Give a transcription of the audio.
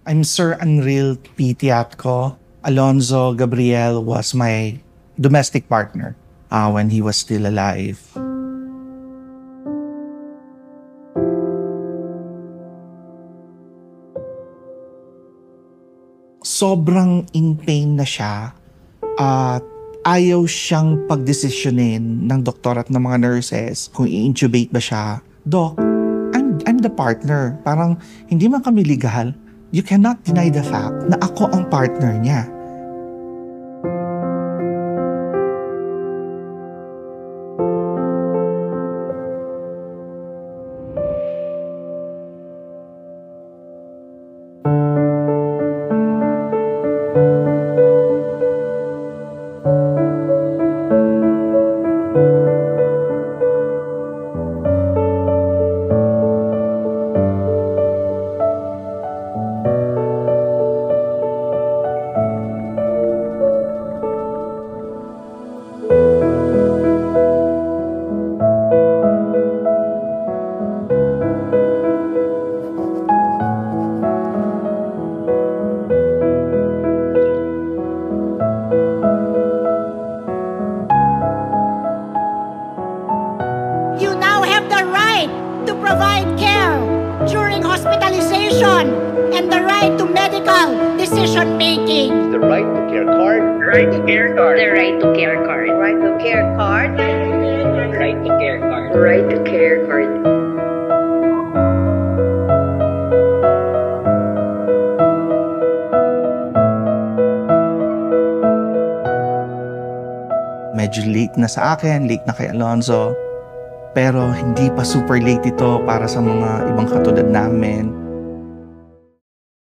I'm Sir Unreal P. Tiatco. Alonzo Gabriel was my domestic partner when he was still alive. Sobrang in pain na siya at ayaw siyang pagdesisyonin ng doktor at ng mga nurses kung i-intubate ba siya. Doc, I'm the partner. Parang hindi man kami legal. You cannot deny the fact na ako ang partner niya. You now have the right to provide care during hospitalization and the right to medical decision-making. The right to care card. Right to care card. The right to care card. Right to care card. Right to care card. Right to care card. Medyo late na sa akin, late na kay Alonzo. Pero hindi pa super late ito para sa mga ibang katulad namin.